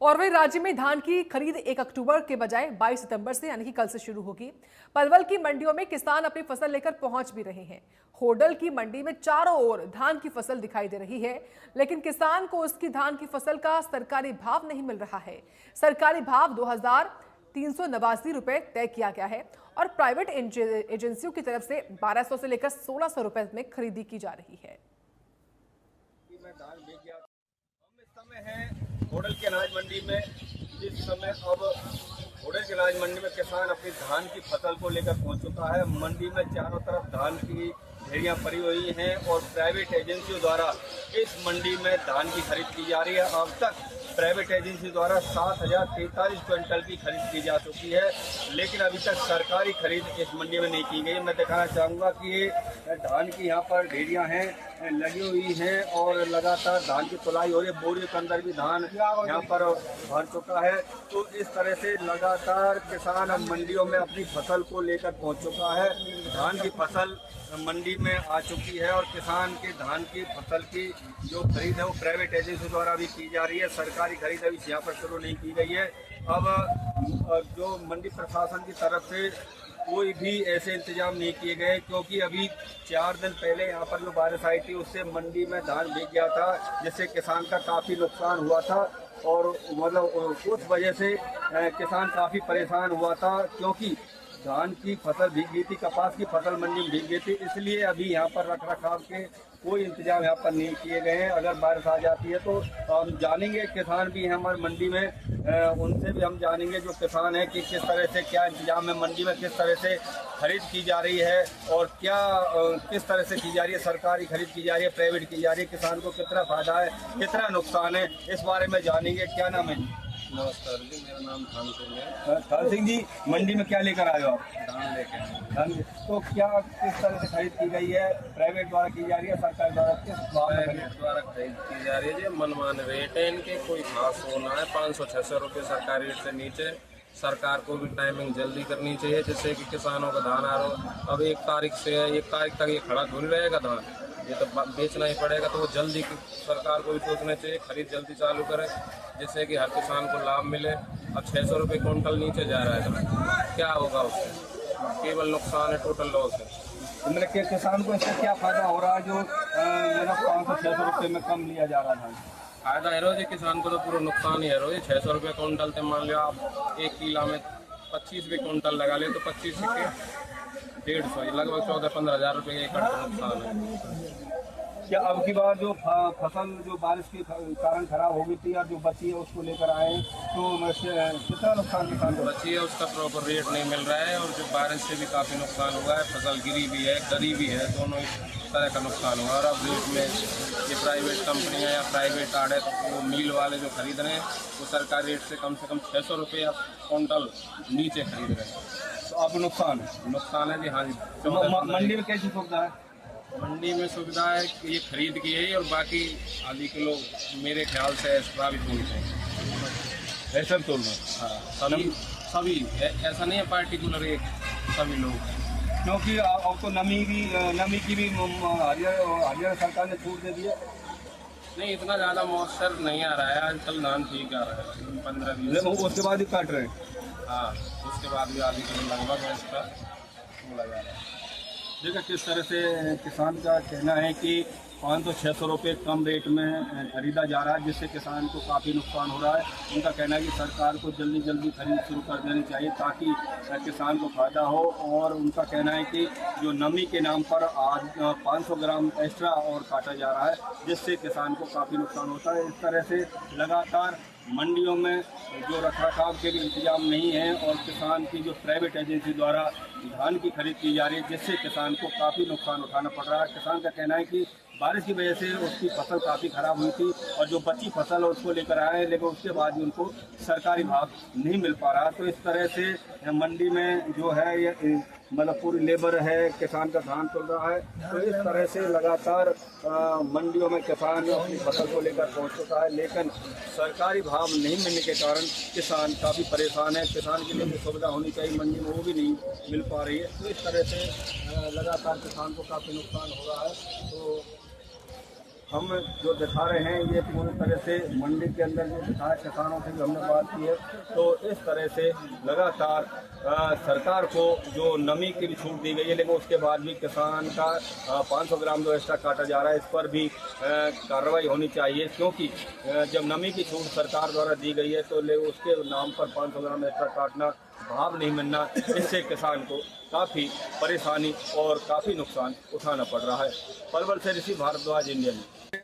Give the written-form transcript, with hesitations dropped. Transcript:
और वही राज्य में धान की खरीद 1 अक्टूबर के बजाय 22 सितंबर से यानी कि कल से शुरू होगी। पलवल की मंडियों में किसान अपनी फसल लेकर पहुंच भी रहे हैं। होडल की मंडी में चारों ओर धान की फसल दिखाई दे रही है, लेकिन किसान को उसकी धान की फसल का सरकारी भाव नहीं मिल रहा है। सरकारी भाव 2389 रुपए तय किया गया है और प्राइवेट एजेंसियों की तरफ से 1200 से लेकर 1600 रुपए में खरीदी की जा रही है। हम इस समय हैं होडल की अनाज मंडी में। जिस समय अब होडल की अनाज मंडी में किसान अपनी धान की फसल को लेकर पहुंच चुका है। मंडी में चारों तरफ धान की ढेरियां पड़ी हुई हैं और प्राइवेट एजेंसियों द्वारा इस मंडी में धान की खरीद की जा रही है। अब तक प्राइवेट एजेंसी द्वारा 7043 क्विंटल की खरीद की जा चुकी है, लेकिन अभी तक सरकारी खरीद इस मंडी में नहीं की गई। मैं दिखाना चाहूँगा कि ये धान की यहाँ पर ढेरियाँ हैं लगी हुई हैं और लगातार धान की तुलाई हो रही है। बोरियों के अंदर भी धान यहाँ पर भर चुका है। तो इस तरह से लगातार किसान अब मंडियों में अपनी फसल को लेकर पहुँच चुका है। धान की फसल मंडी में आ चुकी है और किसान के धान की फसल की जो खरीद है वो प्राइवेट एजेंसी द्वारा भी की जा रही है। सरकारी खरीद अभी यहाँ पर शुरू नहीं की गई है। अब जो मंडी प्रशासन की तरफ से कोई भी ऐसे इंतजाम नहीं किए गए, क्योंकि अभी 4 दिन पहले यहाँ पर जो बारिश आई थी उससे मंडी में धान भीग गया था, जिससे किसान का काफ़ी नुकसान हुआ था और मतलब उस वजह से किसान काफ़ी परेशान हुआ था, क्योंकि धान की फसल भीग गई थी, कपास की फसल मंडी में भीग गई थी। इसलिए अभी यहाँ पर रख रखाव के कोई इंतजाम यहाँ पर नहीं किए गए हैं। अगर बारिश आ जाती है तो हम जानेंगे, किसान भी हैं हमारे मंडी में, उनसे भी हम जानेंगे जो किसान हैं कि किस तरह से क्या इंतजाम है मंडी में, किस तरह से खरीद की जा रही है और क्या किस तरह से की जा रही है। सरकारी खरीद की जा रही है, प्राइवेट की जा रही है, किसान को कितना फायदा है, कितना नुकसान है, इस बारे में जानेंगे। क्या नाम है? नमस्कार जी, मेरा नाम थान सिंह है। थान सिंह जी, मंडी में क्या लेकर आए हो आप? धान लेके आए। धान तो क्या किस तरह से खरीद की गई है? प्राइवेट द्वारा की जा रही है, सरकार द्वारा किस भाव में प्राइवेट द्वारा खरीद की जा रही है जी। मनमाने रेट है इनके, कोई खास होना है 500-600 रुपये सरकारी रेट से नीचे। सरकार को भी टाइमिंग जल्दी करनी चाहिए, जिससे कि किसानों का धान आ रहा हो। अब 1 तारीख से है, 1 तारीख तक ये खड़ा थोड़ी रहेगा धान, ये तो बेचना ही पड़ेगा। तो वो जल्दी सरकार को भी सोचना चाहिए, खरीद जल्दी चालू करें, जिससे कि हर किसान को लाभ मिले। अब 600 रुपये क्विंटल नीचे जा रहा है, क्या होगा उससे? केवल नुकसान है, टोटल लॉस है। मतलब कि किसान को इससे क्या फायदा हो रहा है जो मतलब 500-600 रुपये में कम लिया जा रहा था? फायदा है रोज, किसान को तो पूरा नुकसान ही है रोज। 600 रुपये क्विंटल से मान लिया आप 1 किलो में 25 भी क्विंटल लगा ले तो 25 के 150, लगभग 14-15 हज़ार रुपये एकड़ का नुकसान है। क्या अब की बार जो फसल जो बारिश के कारण खराब हो गई थी और जो बची है उसको लेकर आए तो कितना नुकसान किसान को? बची है उसका प्रॉपर रेट नहीं मिल रहा है और जो बारिश से भी काफ़ी नुकसान हुआ है। फसल गिरी भी है, गरी भी है, दोनों तरह का नुकसान हुआ। और अब रेट में ये प्राइवेट कंपनियाँ या प्राइवेट आड़े वो मिल वाले जो खरीद रहे हैं वो सरकारी रेट से कम 600 रुपये क्विंटल नीचे खरीद रहे हैं। तो अब नुकसान है जी। हाँ जी। तो मंडी में कैसी सुविधा है? मंडी में सुविधा है कि ये खरीद की है और बाकी आधी किलो मेरे ख्याल से एक्स्ट्रा भी तोलते हैं। ऐसा तोलना? हाँ, सभी ऐसा नहीं है पार्टिकुलर एक, सभी लोग। क्योंकि अब तो नमी की भी हरियाणा सरकार ने छूट दे दी है। नहीं, इतना ज़्यादा मॉइस्चर नहीं आ रहा है आजकल, धान ठीक आ रहा है 15-20। उसके बाद ही काट रहे हैं? हाँ, उसके बाद भी आधी किलो लगभग एक्स्ट्रा लगा रहा है। देखा किस तरह से किसान का कहना है कि 500-600 रुपये कम रेट में खरीदा जा रहा है, जिससे किसान को काफ़ी नुकसान हो रहा है। उनका कहना है कि सरकार को जल्दी खरीद शुरू कर देनी चाहिए ताकि किसान को फायदा हो। और उनका कहना है कि जो नमी के नाम पर आज 500 ग्राम एक्स्ट्रा और काटा जा रहा है, जिससे किसान को काफ़ी नुकसान होता है। इस तरह से लगातार मंडियों में जो रखरखाव के भी इंतजाम नहीं है और किसान की जो प्राइवेट एजेंसी द्वारा धान की खरीद की जा रही है, जिससे किसान को काफ़ी नुकसान उठाना पड़ रहा है। किसान का कहना है कि बारिश की वजह से उसकी फसल काफ़ी ख़राब हुई थी और जो बची फसल है उसको लेकर आए हैं, लेकिन उसके बाद भी उनको सरकारी भाव नहीं मिल पा रहा। तो इस तरह से मंडी में जो है ये मतलब पूरी लेबर है, किसान का धान चल रहा है। तो इस तरह से लगातार मंडियों में किसान अपनी फसल को लेकर पहुंच चुका है, लेकिन सरकारी भाव नहीं मिलने के कारण किसान काफ़ी परेशान है। किसान के लिए भी सुविधा होनी चाहिए मंडी में, वो भी नहीं मिल पा रही है। तो इस तरह से लगातार किसान को काफ़ी नुकसान हो रहा है। तो हम जो दिखा रहे हैं ये पूरी तरह से मंडी के अंदर जो दिखा है, किसानों से भी हमने बात की है, तो इस तरह से लगातार सरकार को जो नमी की भी छूट दी गई है, लेकिन उसके बाद भी किसान का 500 ग्राम जो एक्स्ट्रा काटा जा रहा है, इस पर भी कार्रवाई होनी चाहिए, क्योंकि जब नमी की छूट सरकार द्वारा दी गई है तो उसके नाम पर 500 ग्राम एक्स्ट्रा काटना, भाव नहीं मिलना, इससे किसान को काफ़ी परेशानी और काफ़ी नुकसान उठाना पड़ रहा है। पलवल से ऋषि भारद्वाज, इंडिया न्यूज़।